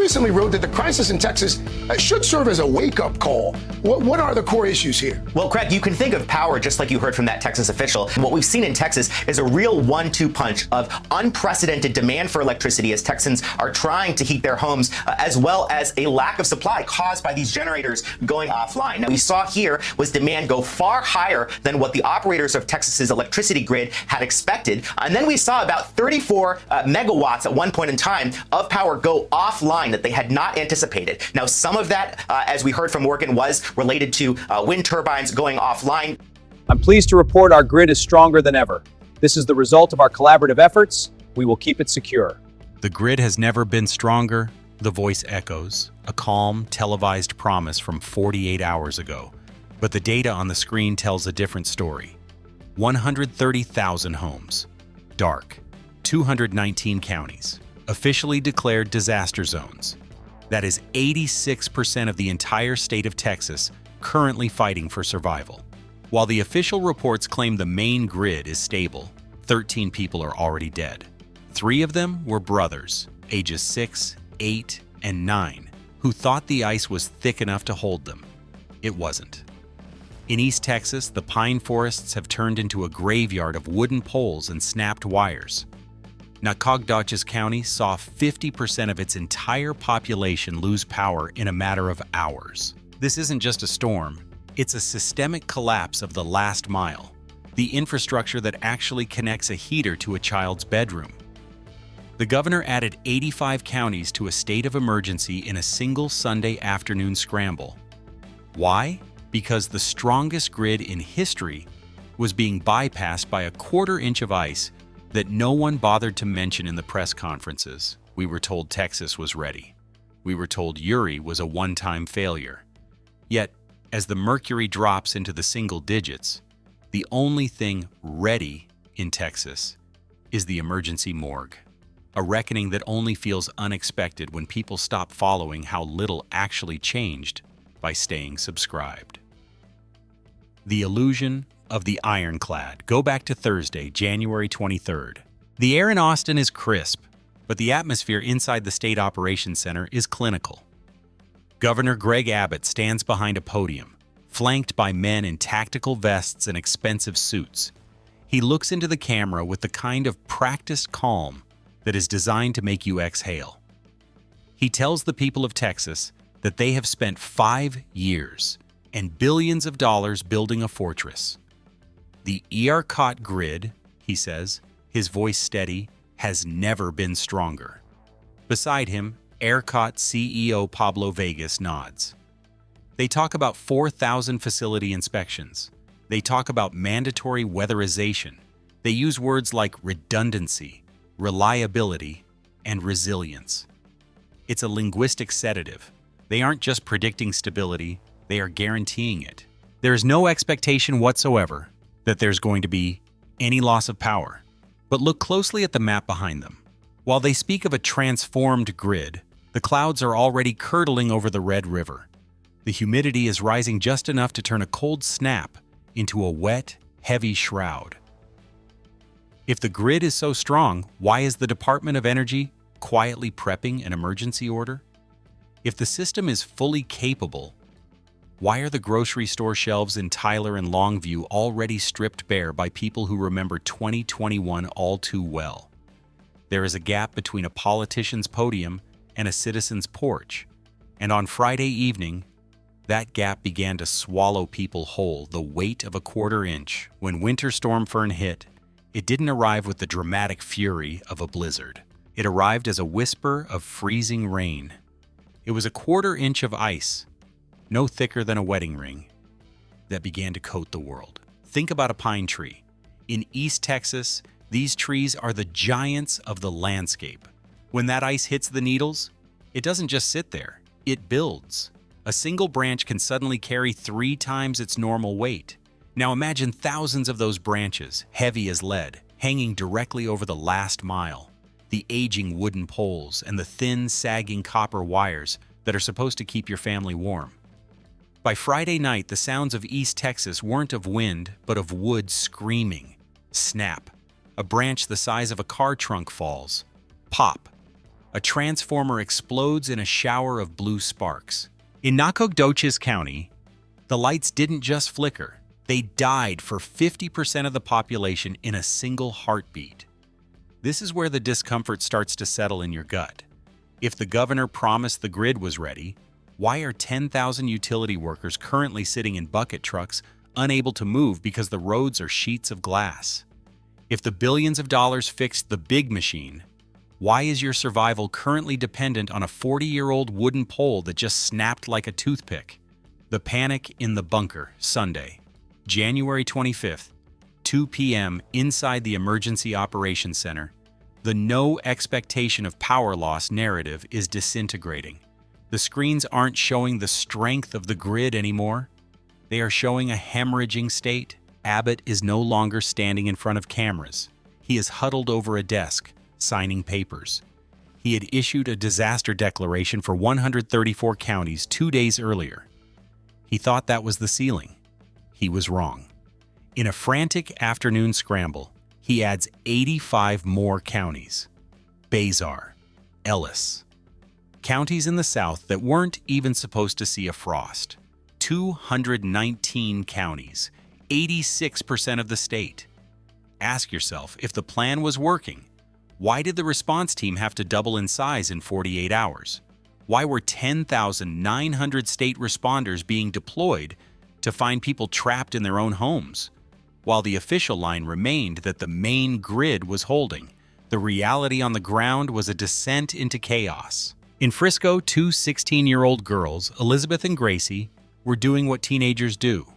recently wrote that the crisis in Texas should serve as a wake-up call. What are the core issues here? Well, Craig, you can think of power just like you heard from that Texas official. What we've seen in Texas is a real 1-2 punch of unprecedented demand for electricity as Texans are trying to heat their homes, as well as a lack of supply caused by these generators going offline. Now, we saw here was demand go far higher than what the operators of Texas's electricity grid had expected. And then we saw about 34 megawatts at one point in time of power go offline that they had not anticipated. Now, some of that, as we heard from Morgan, was related to wind turbines going offline. I'm pleased to report our grid is stronger than ever. This is the result of our collaborative efforts. We will keep it secure. The grid has never been stronger, the voice echoes, a calm, televised promise from 48 hours ago. But the data on the screen tells a different story. 130,000 homes, dark, 219 counties, officially declared disaster zones. That is 86% of the entire state of Texas currently fighting for survival. While the official reports claim the main grid is stable, 13 people are already dead. 3 of them were brothers, ages 6, 8, and 9, who thought the ice was thick enough to hold them. It wasn't. In East Texas, the pine forests have turned into a graveyard of wooden poles and snapped wires. Nacogdoches County saw 50% of its entire population lose power in a matter of hours. This isn't just a storm, it's a systemic collapse of the last mile, the infrastructure that actually connects a heater to a child's bedroom. The governor added 85 counties to a state of emergency in a single Sunday afternoon scramble. Why? Because the strongest grid in history was being bypassed by a quarter-inch of ice that no one bothered to mention in the press conferences. We were told Texas was ready. We were told Uri was a one-time failure. Yet, as the mercury drops into the single digits, the only thing ready in Texas is the emergency morgue. A reckoning that only feels unexpected when people stop following how little actually changed by staying subscribed. The illusion of the ironclad. Go back to Thursday, January 23rd. The air in Austin is crisp, but the atmosphere inside the State Operations Center is clinical. Governor Greg Abbott stands behind a podium, flanked by men in tactical vests and expensive suits. He looks into the camera with the kind of practiced calm that is designed to make you exhale. He tells the people of Texas that they have spent 5 years and billions of dollars building a fortress. The ERCOT grid, he says, his voice steady, has never been stronger. Beside him, ERCOT CEO Pablo Vegas nods. They talk about 4,000 facility inspections. They talk about mandatory weatherization. They use words like redundancy, reliability, and resilience. It's a linguistic sedative. They aren't just predicting stability, they are guaranteeing it. There is no expectation whatsoever that there's going to be any loss of power. But look closely at the map behind them. While they speak of a transformed grid, the clouds are already curdling over the Red River. The humidity is rising just enough to turn a cold snap into a wet, heavy shroud. If the grid is so strong, why is the Department of Energy quietly prepping an emergency order? If the system is fully capable, why are the grocery store shelves in Tyler and Longview already stripped bare by people who remember 2021 all too well? There is a gap between a politician's podium and a citizen's porch, and on Friday evening, that gap began to swallow people whole, the weight of a quarter inch. When Winter Storm Fern hit, it didn't arrive with the dramatic fury of a blizzard. It arrived as a whisper of freezing rain. It was a quarter inch of ice, no thicker than a wedding ring, that began to coat the world. Think about a pine tree. In East Texas, these trees are the giants of the landscape. When that ice hits the needles, it doesn't just sit there, it builds. A single branch can suddenly carry 3 times its normal weight. Now imagine thousands of those branches, heavy as lead, hanging directly over the last mile, the aging wooden poles and the thin, sagging copper wires that are supposed to keep your family warm. By Friday night, the sounds of East Texas weren't of wind, but of wood screaming. Snap. A branch the size of a car trunk falls. Pop. A transformer explodes in a shower of blue sparks. In Nacogdoches County, the lights didn't just flicker. They died for 50% of the population in a single heartbeat. This is where the discomfort starts to settle in your gut. If the governor promised the grid was ready, why are 10,000 utility workers currently sitting in bucket trucks, unable to move because the roads are sheets of glass? If the billions of dollars fixed the big machine, why is your survival currently dependent on a 40-year-old wooden pole that just snapped like a toothpick? The Panic in the Bunker, Sunday, January 25th, 2 p.m. inside the Emergency Operations Center. The no expectation of power loss narrative is disintegrating. The screens aren't showing the strength of the grid anymore. They are showing a hemorrhaging state. Abbott is no longer standing in front of cameras. He is huddled over a desk, signing papers. He had issued a disaster declaration for 134 counties 2 days earlier. He thought that was the ceiling. He was wrong. In a frantic afternoon scramble, he adds 85 more counties. Bazar, Ellis. Counties in the South that weren't even supposed to see a frost. 219 counties, 86% of the state. Ask yourself, if the plan was working, why did the response team have to double in size in 48 hours? Why were 10,900 state responders being deployed to find people trapped in their own homes? While the official line remained that the main grid was holding, the reality on the ground was a descent into chaos. In Frisco, two 16-year-old girls, Elizabeth and Gracie, were doing what teenagers do,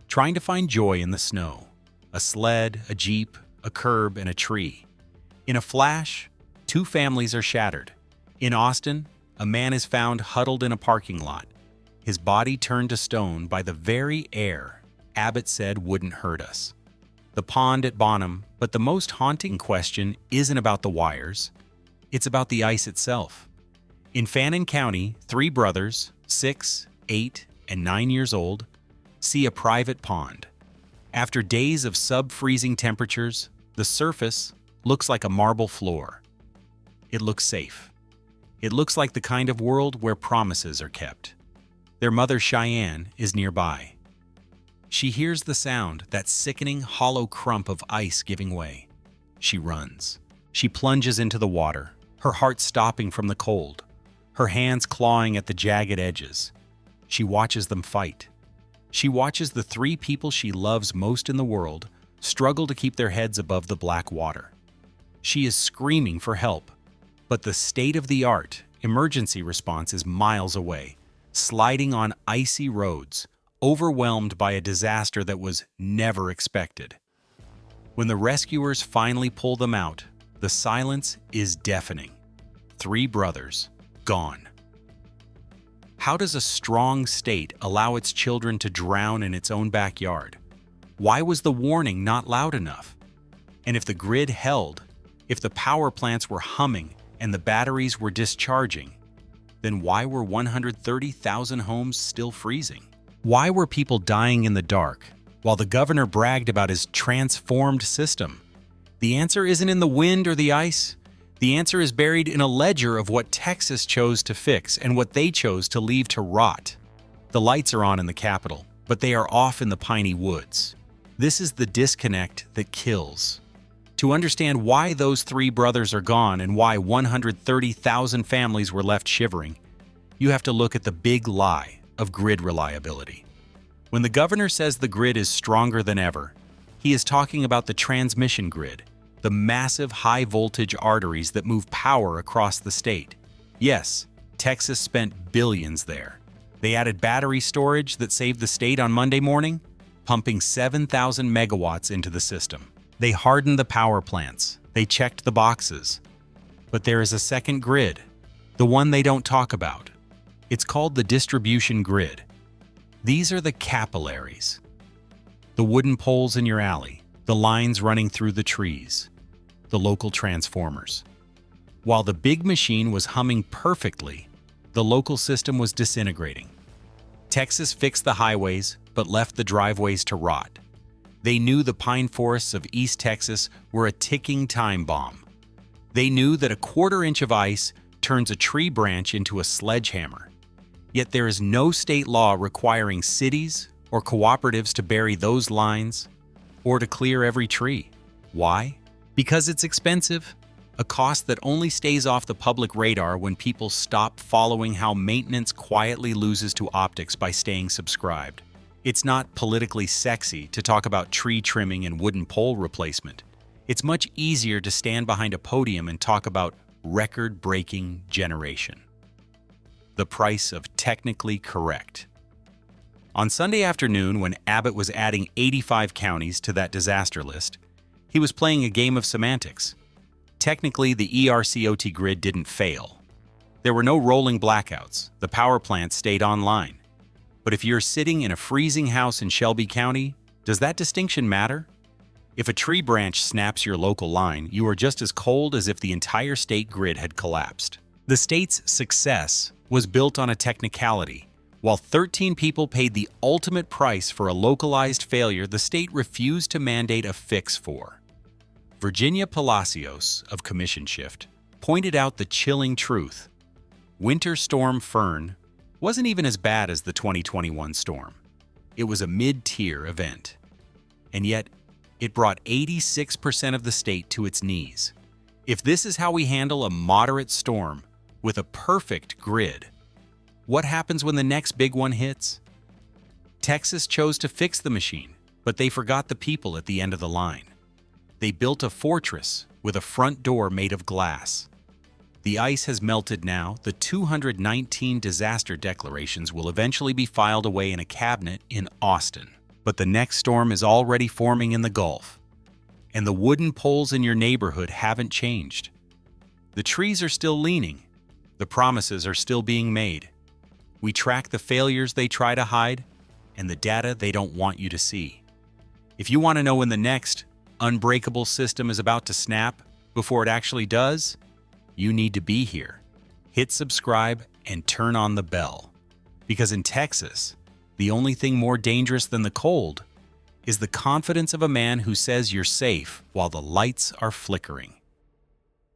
trying to find joy in the snow. A sled, a jeep, a curb, and a tree. In a flash, two families are shattered. In Austin, a man is found huddled in a parking lot, his body turned to stone by the very air Abbott said wouldn't hurt us. The pond at Bonham, but the most haunting question isn't about the wires, it's about the ice itself. In Fannin County, 3 brothers, 6, 8, and 9 years old, see a private pond. After days of sub-freezing temperatures, the surface looks like a marble floor. It looks safe. It looks like the kind of world where promises are kept. Their mother, Cheyenne, is nearby. She hears the sound, that sickening, hollow crump of ice giving way. She runs. She plunges into the water, her heart stopping from the cold, her hands clawing at the jagged edges. She watches them fight. She watches the 3 people she loves most in the world struggle to keep their heads above the black water. She is screaming for help, but the state-of-the-art emergency response is miles away, sliding on icy roads, overwhelmed by a disaster that was never expected. When the rescuers finally pull them out, the silence is deafening. 3 brothers, gone. How does a strong state allow its children to drown in its own backyard? Why was the warning not loud enough? And if the grid held, if the power plants were humming and the batteries were discharging, then why were 130,000 homes still freezing? Why were people dying in the dark while the governor bragged about his transformed system? The answer isn't in the wind or the ice. The answer is buried in a ledger of what Texas chose to fix and what they chose to leave to rot. The lights are on in the Capitol, but they are off in the piney woods. This is the disconnect that kills. To understand why those 3 brothers are gone and why 130,000 families were left shivering, you have to look at the big lie of grid reliability. When the governor says the grid is stronger than ever, he is talking about the transmission grid, the massive high-voltage arteries that move power across the state. Yes, Texas spent billions there. They added battery storage that saved the state on Monday morning, pumping 7,000 megawatts into the system. They hardened the power plants. They checked the boxes. But there is a second grid, the one they don't talk about. It's called the distribution grid. These are the capillaries. The wooden poles in your alley, the lines running through the trees, the local transformers. While the big machine was humming perfectly, the local system was disintegrating. Texas fixed the highways, but left the driveways to rot. They knew the pine forests of East Texas were a ticking time bomb. They knew that a 1/4 inch of ice turns a tree branch into a sledgehammer. Yet there is no state law requiring cities or cooperatives to bury those lines or to clear every tree. Why? Because it's expensive, a cost that only stays off the public radar when people stop following how maintenance quietly loses to optics by staying subscribed. It's not politically sexy to talk about tree trimming and wooden pole replacement. It's much easier to stand behind a podium and talk about record-breaking generation. The price of technically correct. On Sunday afternoon, when Abbott was adding 85 counties to that disaster list, he was playing a game of semantics. Technically, the ERCOT grid didn't fail. There were no rolling blackouts. The power plant stayed online. But if you're sitting in a freezing house in Shelby County, does that distinction matter? If a tree branch snaps your local line, you are just as cold as if the entire state grid had collapsed. The state's success was built on a technicality. While 13 people paid the ultimate price for a localized failure, the state refused to mandate a fix for. Virginia Palacios of Commission Shift pointed out the chilling truth. Winter Storm Fern wasn't even as bad as the 2021 storm. It was a mid-tier event. And yet, it brought 86% of the state to its knees. If this is how we handle a moderate storm with a perfect grid, what happens when the next big one hits? Texas chose to fix the machine, but they forgot the people at the end of the line. They built a fortress with a front door made of glass. The ice has melted now. The 219 disaster declarations will eventually be filed away in a cabinet in Austin. But the next storm is already forming in the Gulf. And the wooden poles in your neighborhood haven't changed. The trees are still leaning. The promises are still being made. We track the failures they try to hide and the data they don't want you to see. If you want to know when the next unbreakable system is about to snap before it actually does, you need to be here. Hit subscribe and turn on the bell. Because in Texas, the only thing more dangerous than the cold is the confidence of a man who says you're safe while the lights are flickering.